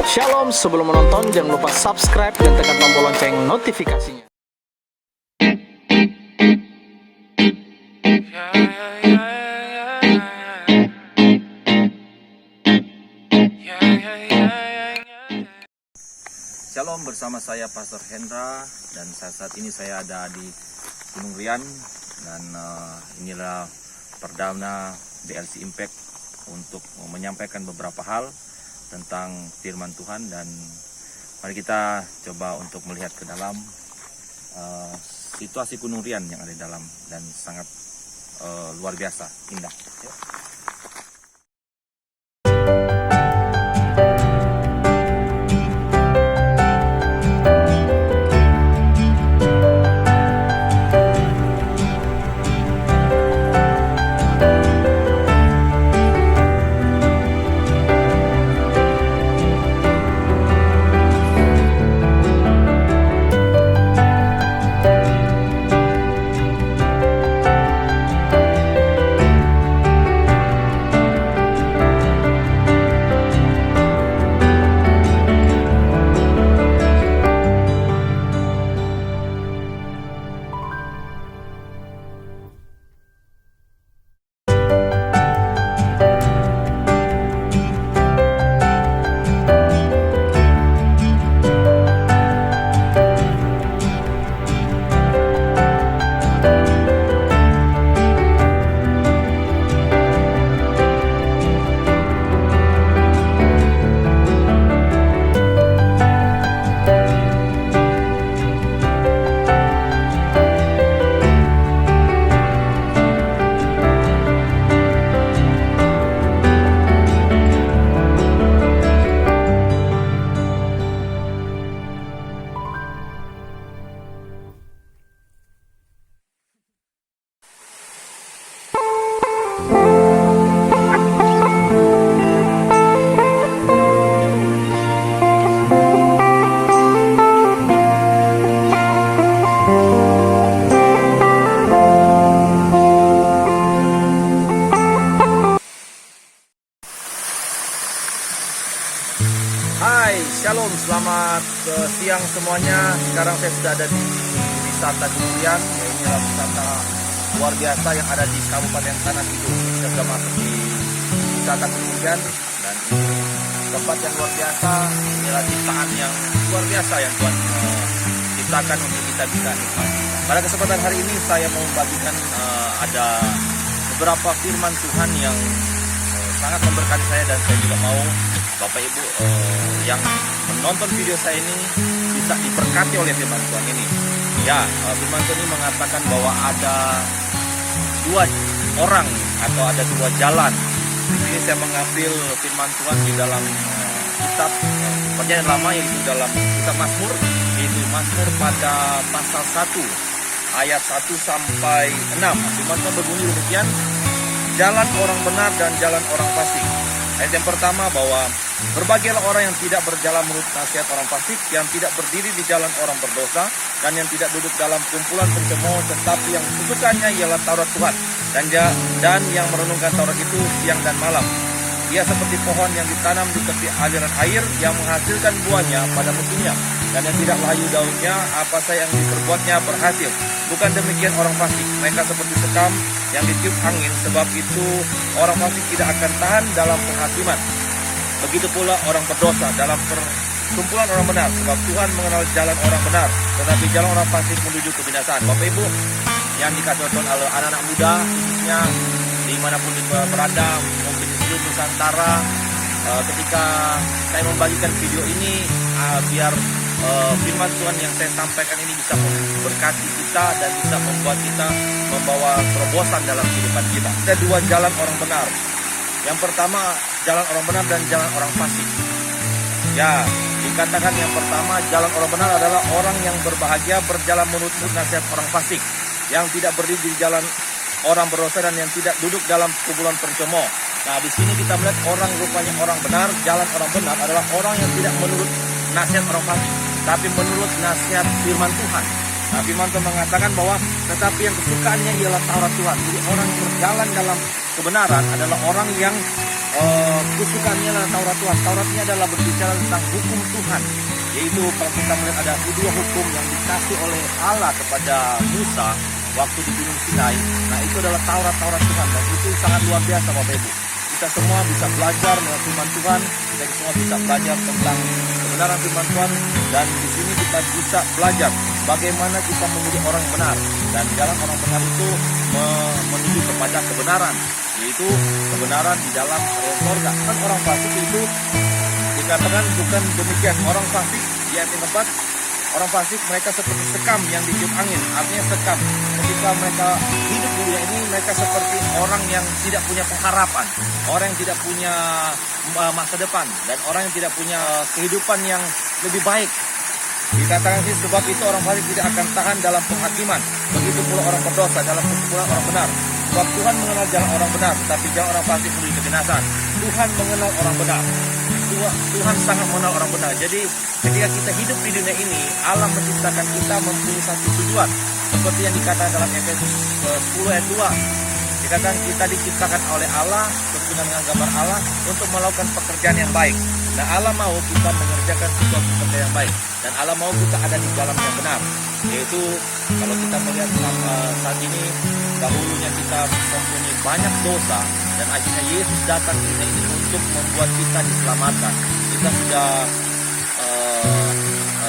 Shalom, sebelum menonton jangan lupa subscribe dan tekan tombol lonceng notifikasinya. Shalom, bersama saya Pastor Hendra dan saat ini saya ada di Gunung Rian dan inilah perdana BLC Impact untuk menyampaikan beberapa hal tentang firman Tuhan, dan mari kita coba untuk melihat ke dalam situasi Gunung Rian yang ada di dalam, dan sangat luar biasa indah. Hai, Shalom, selamat siang semuanya. Sekarang saya sudah ada di wisata Gunung Rian. Inilah wisata luar biasa yang ada di Kabupaten Tanah Tidung. Kita sudah masuk di wisata Gunung Rian, dan tempat yang luar biasa. Inilah ciptaan yang luar biasa yang Tuhan ciptakan untuk kita bisa nikmati. Pada kesempatan hari ini saya mau membagikan ada beberapa firman Tuhan yang sangat memberkati saya, dan saya juga mau Bapak Ibu yang menonton video saya ini bisa diberkati oleh firman Tuhan ini. Ya, firman Tuhan ini mengatakan bahwa ada dua orang atau ada dua jalan. Di sini saya mengambil firman Tuhan di dalam kitab Perjanjian Lama, yaitu dalam kitab Mazmur, yaitu Mazmur pada pasal 1 ayat 1 sampai 6. Firman Tuhan berbunyi demikian: jalan orang benar dan jalan orang fasik. Ayat yang pertama, bahwa berbahagialah orang yang tidak berjalan menurut nasihat orang fasik, yang tidak berdiri di jalan orang berdosa, dan yang tidak duduk dalam kumpulan pencemooh, tetapi yang kesukaannya ialah Taurat Tuhan, dan yang merenungkan Taurat itu siang dan malam. Ia seperti pohon yang ditanam di tepi aliran air, yang menghasilkan buahnya pada musimnya, dan yang tidak layu daunnya, apa saja yang diperbuatnya berhasil. Bukan demikian orang fasik, mereka seperti sekam yang ditiup angin, sebab itu orang fasik tidak akan tahan dalam penghakiman. Begitu pula orang berdosa dalam perkumpulan orang benar, sebab Tuhan mengenal jalan orang benar, tetapi jalan orang fasik menuju kebinasaan. Bapak Ibu yang dikasihi Tuhan, anak-anak muda khususnya dimanapun berada, mungkin di seluruh Nusantara, ketika saya membagikan video ini, biar firman Tuhan yang saya sampaikan ini bisa memberkati kita dan bisa membuat kita membawa terobosan dalam kehidupan kita. Ada dua jalan orang benar. Yang pertama, jalan orang benar dan jalan orang fasik. Ya, dikatakan yang pertama, jalan orang benar adalah orang yang berbahagia berjalan menurut nasihat orang fasik, yang tidak berdiri di jalan orang berdosa, dan yang tidak duduk dalam kumpulan pencemooh. Nah, di sini kita melihat orang rupanya orang benar, jalan orang benar adalah orang yang tidak menurut nasihat orang fasik, tapi menurut nasihat firman Tuhan. Nah, firman Tuhan mengatakan bahwa tetapi yang kesukaannya ialah Taurat Tuhan. Jadi orang yang berjalan dalam kebenaran adalah orang yang kesukaannya adalah Taurat Tuhan. Tauratnya adalah berbicara tentang hukum Tuhan, yaitu kalau kita melihat ada dua hukum yang dikasih oleh Allah kepada Musa waktu di Gunung Sinai. Nah, itu adalah Taurat Tuhan, dan itu sangat luar biasa Bapak Ibu. Kita semua bisa belajar mengenai firman Tuhan, kita semua bisa belajar tentang kebenaran firman Tuhan, dan di sini kita bisa belajar bagaimana kita menjadi orang yang benar. Dan jalan orang benar itu menuju kepada kebenaran, yaitu kebenaran di dalam surga. Kan orang fasik itu dikatakan bukan demikian. Orang fasik di ayat yang keempat, orang fasik mereka seperti sekam yang ditiup angin. Artinya sekam, ketika mereka hidup di dunia ini, mereka seperti orang yang tidak punya pengharapan, orang yang tidak punya masa depan, dan orang yang tidak punya kehidupan yang lebih baik. Dikatakan sih, sebab itu orang fasik tidak akan tahan dalam penghakiman. Begitu pula orang berdosa dalam kesimpulan orang benar. Sebab Tuhan mengenal jalan orang benar, tapi jalan orang fasik menuju kebinasaan. Tuhan mengenal orang benar. Tuhan sangat mengenal orang benar. Jadi ketika kita hidup di dunia ini, Allah menciptakan kita mempunyai satu tujuan. Seperti yang dikatakan dalam Efesus 10 ayat 2. Dikatakan kita diciptakan oleh Allah sesuai dengan gambar Allah untuk melakukan pekerjaan yang baik. Nah, Allah mau kita mengerjakan sesuatu pekerjaan yang baik, dan Allah mau kita ada di jalan yang benar. Yaitu kalau kita melihat saat ini, dahulunya kita mempunyai banyak dosa, dan akhirnya Yesus datang ke dunia ini untuk membuat kita diselamatkan. Kita sudah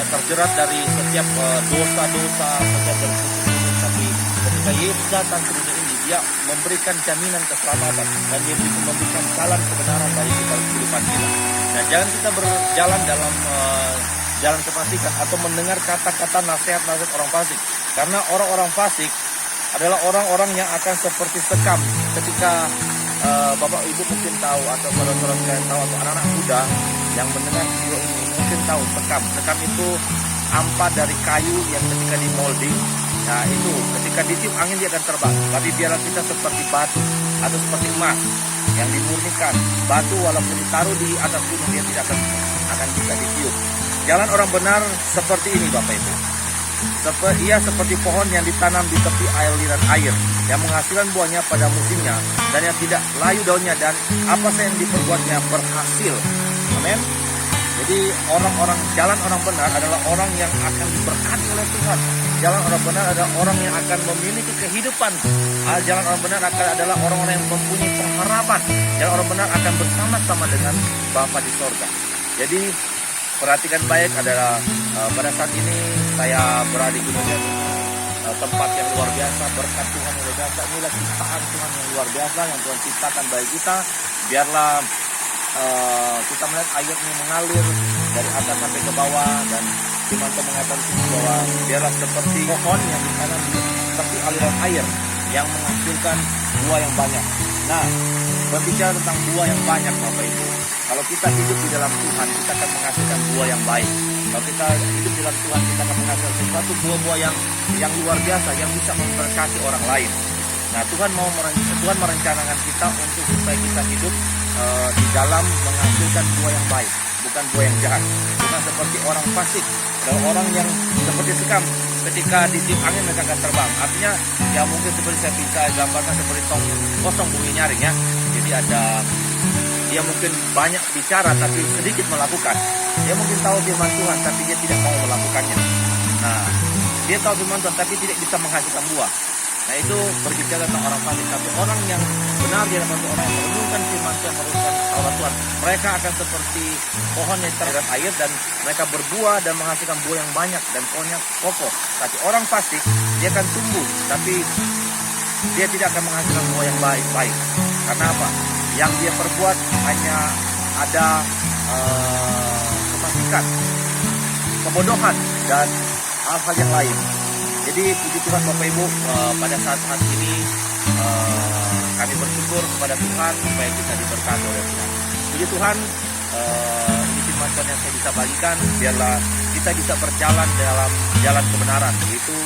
terjerat dari setiap dosa-dosa, setiap dari kesulitan. Tapi ketika Yesus datang ke dunia ini, Dia memberikan jaminan keselamatan, dan Dia memberikan jalan kebenaran bagi kita kehidupan kita. Nah, jangan kita berjalan dalam jalan kefasikan atau mendengar kata-kata nasihat-nasihat orang fasik. Karena orang-orang fasik adalah orang-orang yang akan seperti sekam. Ketika Bapak Ibu mungkin tahu, atau saudara-saudara sekalian tahu, atau anak-anak muda yang mendengar video ini mungkin tahu sekam. Sekam itu ampat dari kayu yang ketika di molding, nah itu ketika ditiup angin dia akan terbang. Tapi biarlah kita seperti batu atau seperti emas yang dimurnikan. Batu walaupun ditaruh di atas gunung dia tidak akan bisa ditiup. Jalan orang benar seperti ini Bapak Ibu. Ia seperti pohon yang ditanam di tepi aliran air, yang menghasilkan buahnya pada musimnya, dan yang tidak layu daunnya, dan apa saja yang diperbuatnya berhasil. Amin. Jadi jalan orang benar adalah orang yang akan diberkati oleh Tuhan. Jalan orang benar adalah orang yang akan memiliki kehidupan. Jalan orang benar adalah orang-orang yang mempunyai pengharapan. Jalan orang benar akan bersama-sama dengan Bapa di sorga. Jadi perhatikan baik, adalah pada saat ini saya berada di Gunung Jati, tempat yang luar biasa, berkat Tuhan yang luar biasa. Inilah ciptaan Tuhan yang luar biasa yang Tuhan ciptakan bagi kita. Biarlah kita melihat air ini mengalir dari atas sampai ke bawah, dan firman Tuhan mengatakan bahwa biarlah seperti pohon yang ditanam di tepi aliran air yang menghasilkan buah yang banyak. Nah, berbicara tentang buah yang banyak Bapak Ibu, kalau kita hidup di dalam Tuhan, kita akan menghasilkan buah yang baik. Kalau kita hidup di dalam Tuhan, kita akan menghasilkan sesuatu buah-buah yang luar biasa, yang bisa memberkati orang lain. Nah, Tuhan merencanakan kita untuk supaya kita hidup di dalam menghasilkan buah yang baik, bukan buah yang jahat. Bukan seperti orang fasik, adalah orang yang seperti sekam. Ketika ditiup angin mereka akan terbang. Artinya ya mungkin seperti saya bisa gambarkan seperti tong kosong bunyi nyaring ya. Jadi dia mungkin banyak bicara tapi sedikit melakukan. Dia mungkin tahu firman Tuhan tapi dia tidak mau melakukannya. Nah, dia tahu firman Tuhan tapi tidak bisa menghasilkan buah. Nah, itu berbicara tentang orang fasik. Tapi orang yang benar di dalam orang yang merenungkan firman Tuhan, merenungkan Taurat Tuhan, mereka akan seperti pohon yang terhadap air, dan mereka berbuah dan menghasilkan buah yang banyak, dan pohonnya kokoh. Tapi orang fasik, dia akan tumbuh tapi dia tidak akan menghasilkan buah yang baik. Karena apa? Yang dia perbuat hanya ada kefasikan, kebodohan, dan hal-hal yang lain. Jadi puji Tuhan Bapak Ibu, pada saat ini kami bersyukur kepada Tuhan supaya kita diberkati oleh Tuhan. Puji Tuhan, ini firman Tuhan yang saya bisa bagikan, biarlah kita bisa berjalan dalam jalan kebenaran. Yaitu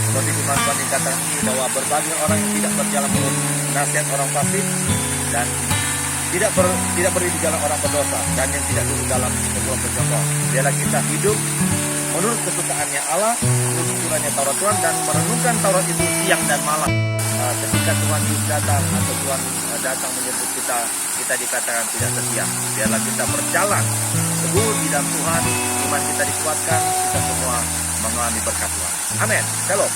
seperti firman Tuhan dikatakan ini, bahwa berbagai orang yang tidak berjalan menurut nasihat orang fasik, dan tidak berdiri di jalan orang berdosa, dan yang tidak duduk dalam kumpulan penjongkok. Biarlah kita hidup menurut kesukaannya Allah, menurut aturannya Taurat Tuhan, dan merenungkan Taurat itu siang dan malam. ketika Tuhan Yesus datang atau Tuhan datang menyebut kita, kita dikatakan tidak setia. Biarlah kita berjalan teguh di dalam Tuhan, iman kita dikuatkan, kita semua mengalami berkat Tuhan. Amin. Shalom.